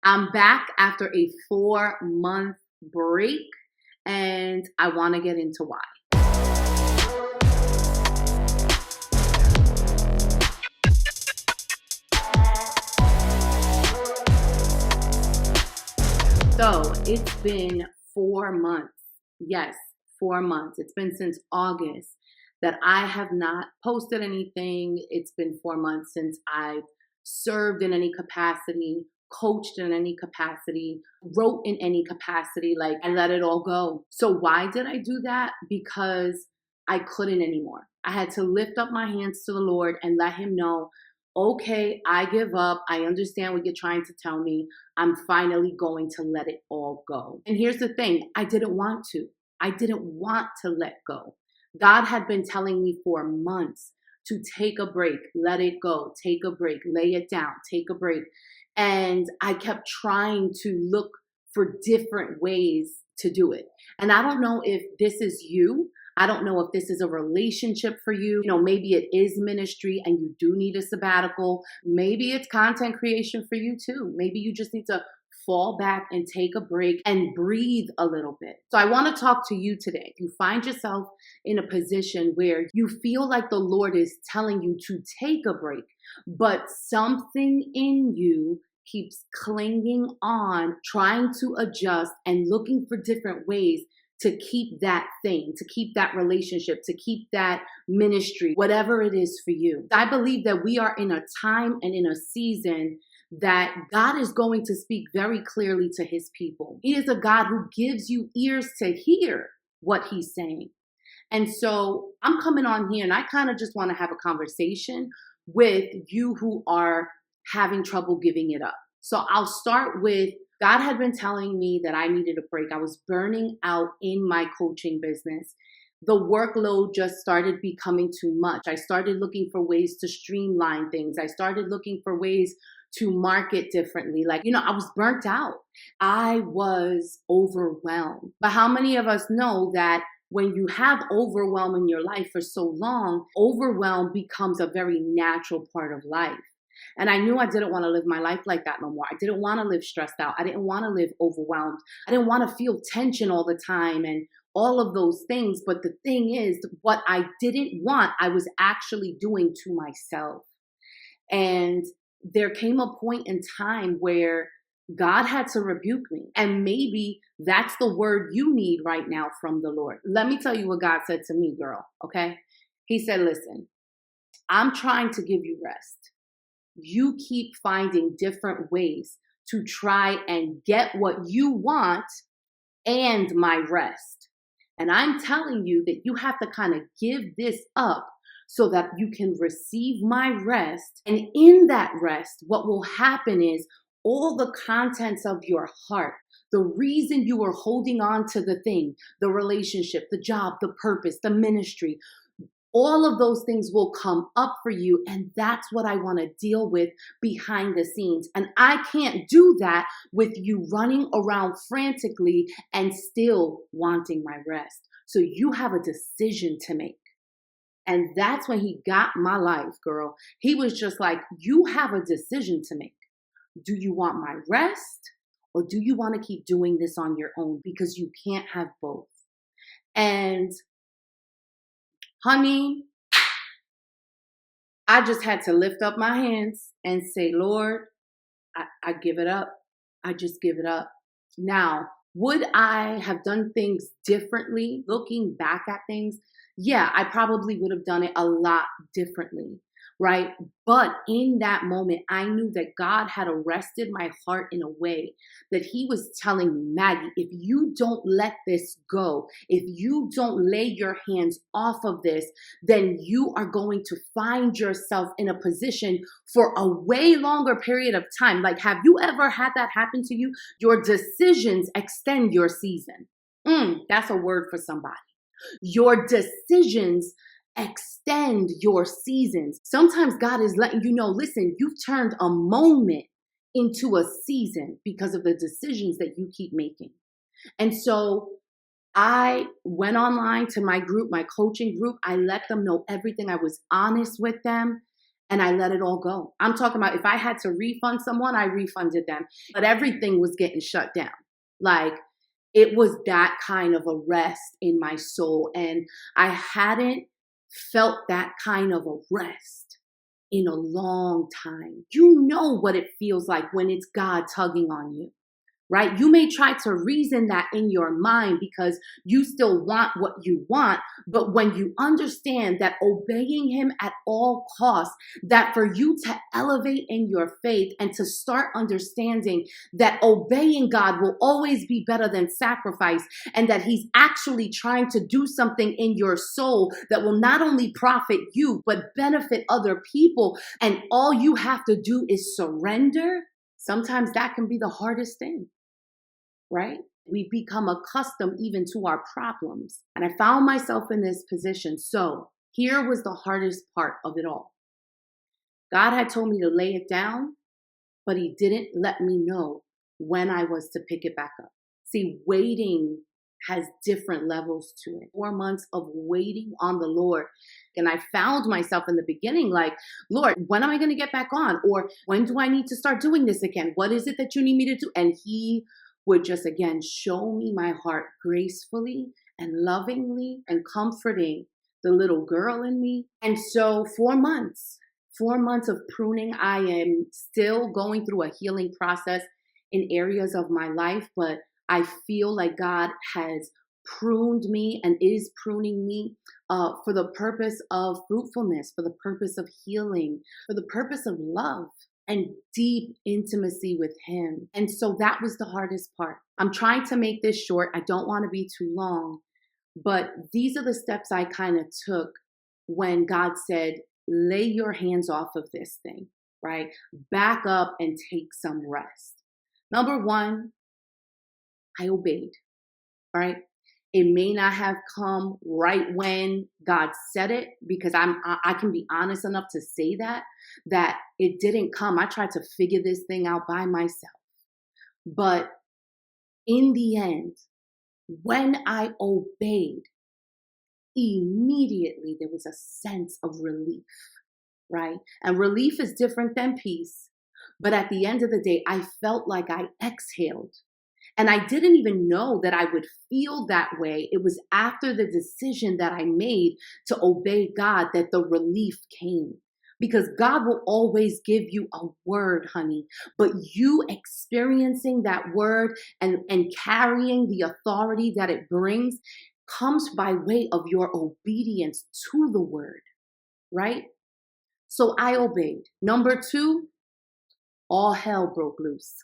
I'm back after a 4-month break, and I want to get into why. So it's been 4 months. Yes, 4 months. It's been since August that I have not posted anything. It's been 4 months since I've served in any capacity, coached in any capacity, wrote in any capacity. Like, I let it all go. So why did I do that? Because I couldn't anymore. I had to lift up my hands to the Lord and let him know, okay, I give up. I understand what you're trying to tell me. I'm finally going to let it all go. And here's the thing, I didn't want to. I didn't want to let go. God had been telling me for months to take a break, let it go, take a break, lay it down, take a break. And I kept trying to look for different ways to do it. And I don't know if this is you. I don't know if this is a relationship for you. You know, maybe it is ministry and you do need a sabbatical. Maybe it's content creation for you too. Maybe you just need to fall back and take a break and breathe a little bit. So I want to talk to you today. If you find yourself in a position where you feel like the Lord is telling you to take a break, but something in you keeps clinging on, trying to adjust and looking for different ways to keep that thing, to keep that relationship, to keep that ministry, whatever it is for you. I believe that we are in a time and in a season that God is going to speak very clearly to his people. He is a God who gives you ears to hear what he's saying. And so I'm coming on here and I kind of just want to have a conversation with you who are having trouble giving it up. So I'll start with, God had been telling me that I needed a break. I was burning out in my coaching business. The workload just started becoming too much. I started looking for ways to streamline things. I started looking for ways to market differently. Like, I was burnt out. I was overwhelmed. But how many of us know that when you have overwhelm in your life for so long, overwhelm becomes a very natural part of life. And I knew I didn't want to live my life like that no more. I didn't want to live stressed out. I didn't want to live overwhelmed. I didn't want to feel tension all the time and all of those things. But the thing is, what I didn't want, I was actually doing to myself. And there came a point in time where God had to rebuke me. And maybe that's the word you need right now from the Lord. Let me tell you what God said to me, girl, okay? He said, listen, I'm trying to give you rest. You keep finding different ways to try and get what you want and my rest. And I'm telling you that you have to kind of give this up so that you can receive my rest. And in that rest, what will happen is all the contents of your heart, the reason you are holding on to the thing, the relationship, the job, the purpose, the ministry, all of those things will come up for you. And that's what I want to deal with behind the scenes. And I can't do that with you running around frantically and still wanting my rest. So you have a decision to make. And that's when he got my life, girl. He was just like, you have a decision to make. Do you want my rest or do you want to keep doing this on your own? Because you can't have both. And honey, I just had to lift up my hands and say, Lord, I give it up. I just give it up. Now, would I have done things differently? Looking back at things, yeah, I probably would have done it a lot differently, right? But in that moment, I knew that God had arrested my heart in a way that he was telling me, Maggie, if you don't let this go, if you don't lay your hands off of this, then you are going to find yourself in a position for a way longer period of time. Like, have you ever had that happen to you? Your decisions extend your season. That's a word for somebody. Your decisions extend your seasons. Sometimes God is letting you know, listen, you've turned a moment into a season because of the decisions that you keep making. And so I went online to my group, my coaching group. I let them know everything. I was honest with them. and I let it all go. I'm talking about if I had to refund someone, I refunded them, but everything was getting shut down. Like, it was that kind of a rest in my soul. And I hadn't felt that kind of a rest in a long time. You know what it feels like when it's God tugging on you, right? You may try to reason that in your mind because you still want what you want. But when you understand that obeying him at all costs, that for you to elevate in your faith and to start understanding that obeying God will always be better than sacrifice, and that he's actually trying to do something in your soul that will not only profit you, but benefit other people. And all you have to do is surrender. Sometimes that can be the hardest thing. Right? We become accustomed even to our problems. And I found myself in this position. So here was the hardest part of it all. God had told me to lay it down, but he didn't let me know when I was to pick it back up. See, waiting has different levels to it. 4 months of waiting on the Lord. And I found myself in the beginning like, Lord, when am I going to get back on? Or when do I need to start doing this again? What is it that you need me to do? And he would just, again, show me my heart gracefully and lovingly and comforting the little girl in me. And so 4 months of pruning, I am still going through a healing process in areas of my life, but I feel like God has pruned me and is pruning me for the purpose of fruitfulness, for the purpose of healing, for the purpose of love and deep intimacy with him. And so that was the hardest part. I'm trying to make this short. I don't want to be too long, but these are the steps I kind of took when God said, lay your hands off of this thing, right? Back up and take some rest. Number one, I obeyed, right? It may not have come right when God said it, because I can be honest enough to say that it didn't come. I tried to figure this thing out by myself. But in the end, when I obeyed, immediately there was a sense of relief, right? And relief is different than peace. But at the end of the day, I felt like I exhaled. And I didn't even know that I would feel that way. It was after the decision that I made to obey God that the relief came. Because God will always give you a word, honey. But you experiencing that word and carrying the authority that it brings comes by way of your obedience to the word, right? So I obeyed. Number two, all hell broke loose.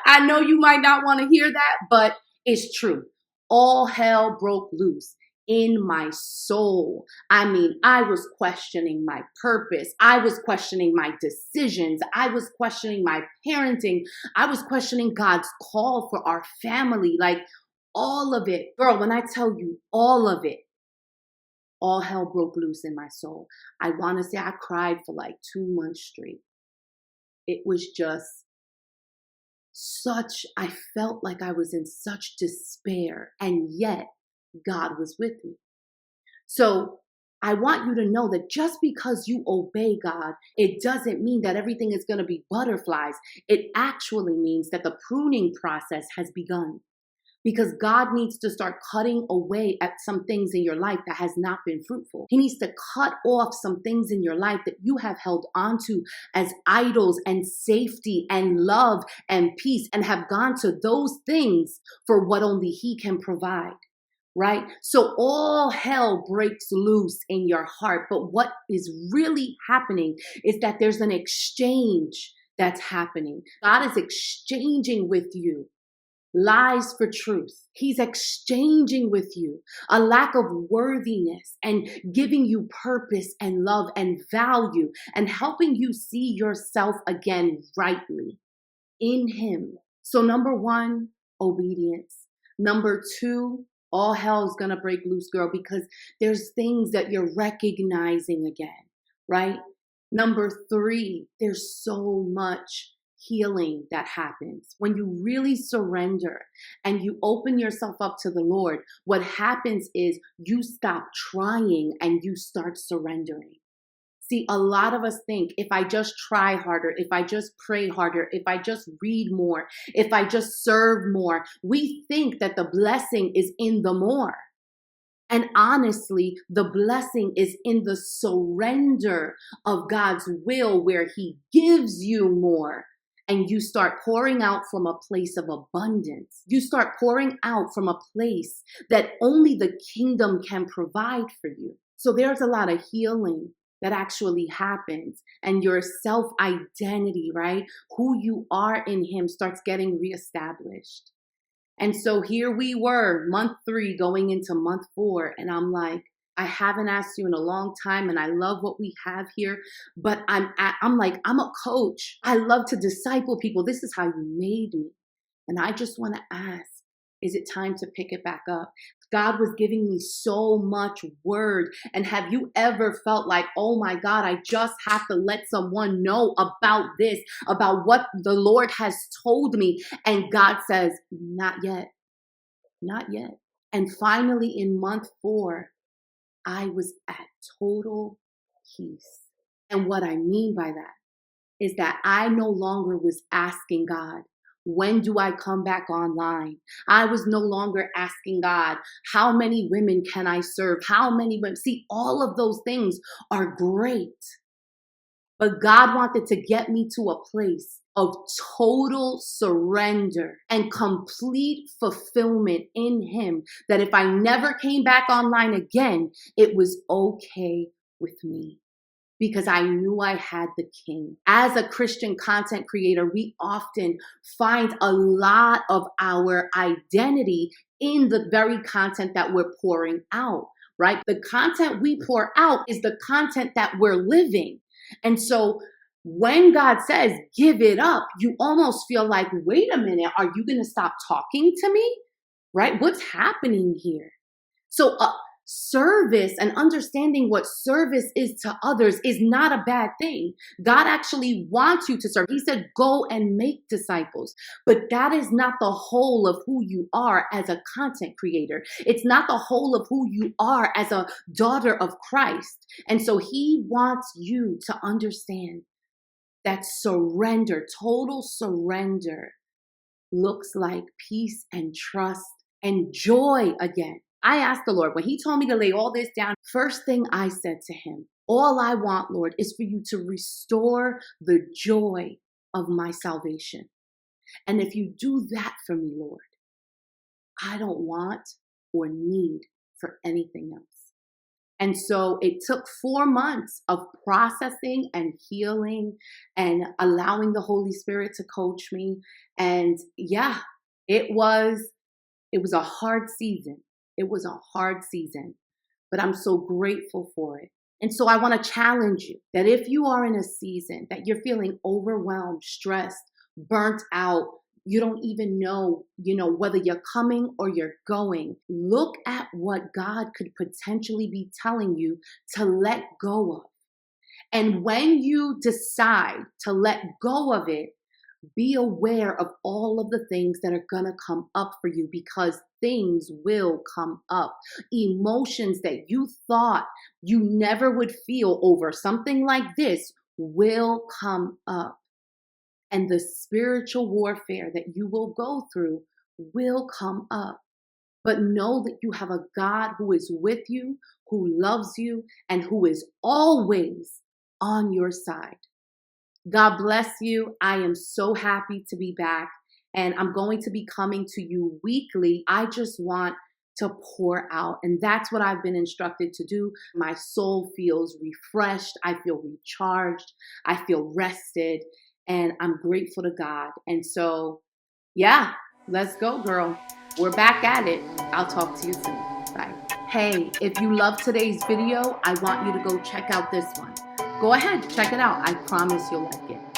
I know you might not want to hear that, but it's true. All hell broke loose in my soul. I mean, I was questioning my purpose. I was questioning my decisions. I was questioning my parenting. I was questioning God's call for our family. Like all of it. Girl, when I tell you all of it, all hell broke loose in my soul. I want to say I cried for like 2 months straight. It was just I felt like I was in such despair, and yet God was with me. So I want you to know that just because you obey God, it doesn't mean that everything is going to be butterflies. It actually means that the pruning process has begun. Because God needs to start cutting away at some things in your life that has not been fruitful. He needs to cut off some things in your life that you have held onto as idols and safety and love and peace, and have gone to those things for what only he can provide, right? So all hell breaks loose in your heart. But what is really happening is that there's an exchange that's happening. God is exchanging with you lies for truth. He's exchanging with you a lack of worthiness and giving you purpose and love and value and helping you see yourself again rightly in him. So number one, obedience. Number two, all hell is going to break loose, girl, because there's things that you're recognizing again, right? Number three, there's so much healing that happens when you really surrender and you open yourself up to the Lord. What happens is you stop trying and you start surrendering. See, a lot of us think if I just try harder, if I just pray harder, if I just read more, if I just serve more, we think that the blessing is in the more. And honestly, the blessing is in the surrender of God's will, where he gives you more. And you start pouring out from a place of abundance. You start pouring out from a place that only the kingdom can provide for you. So there's a lot of healing that actually happens, and your self-identity, right? Who you are in him starts getting reestablished. And so here we were, month 3 going into month 4, and I'm like, I haven't asked you in a long time, and I love what we have here, but I'm a coach. I love to disciple people. This is how you made me. And I just want to ask, is it time to pick it back up? God was giving me so much word. And have you ever felt like, oh my God, I just have to let someone know about this, about what the Lord has told me? And God says, not yet, not yet. And finally in month 4, I was at total peace. And what I mean by that is that I no longer was asking God, when do I come back online? I was no longer asking God, how many women can I serve? How many women? See, all of those things are great. But God wanted to get me to a place of total surrender and complete fulfillment in him, that if I never came back online again, it was okay with me, because I knew I had the king. As a Christian content creator, we often find a lot of our identity in the very content that we're pouring out, right? The content we pour out is the content that we're living. And so when God says, give it up, you almost feel like, wait a minute, are you going to stop talking to me? Right? What's happening here? So service and understanding what service is to others is not a bad thing. God actually wants you to serve. He said, go and make disciples. But that is not the whole of who you are as a content creator. It's not the whole of who you are as a daughter of Christ. And so he wants you to understand that surrender, total surrender, looks like peace and trust and joy again. I asked the Lord, when he told me to lay all this down, first thing I said to him, all I want, Lord, is for you to restore the joy of my salvation. And if you do that for me, Lord, I don't want or need for anything else. And so it took 4 months of processing and healing and allowing the Holy Spirit to coach me. And yeah, it was a hard season. It was a hard season, but I'm so grateful for it. And so I want to challenge you that if you are in a season that you're feeling overwhelmed, stressed, burnt out, you don't even know, whether you're coming or you're going, look at what God could potentially be telling you to let go of. And when you decide to let go of it, be aware of all of the things that are going to come up for you, because things will come up. Emotions that you thought you never would feel over something like this will come up. And the spiritual warfare that you will go through will come up. But know that you have a God who is with you, who loves you, and who is always on your side. God bless you. I am so happy to be back, and I'm going to be coming to you weekly. I just want to pour out, and that's what I've been instructed to do. My soul feels refreshed. I feel recharged. I feel rested, and I'm grateful to God. And so, yeah, let's go, girl. We're back at it. I'll talk to you soon. Bye. Hey, if you love today's video, I want you to go check out this one. Go ahead, check it out. I promise you'll like it.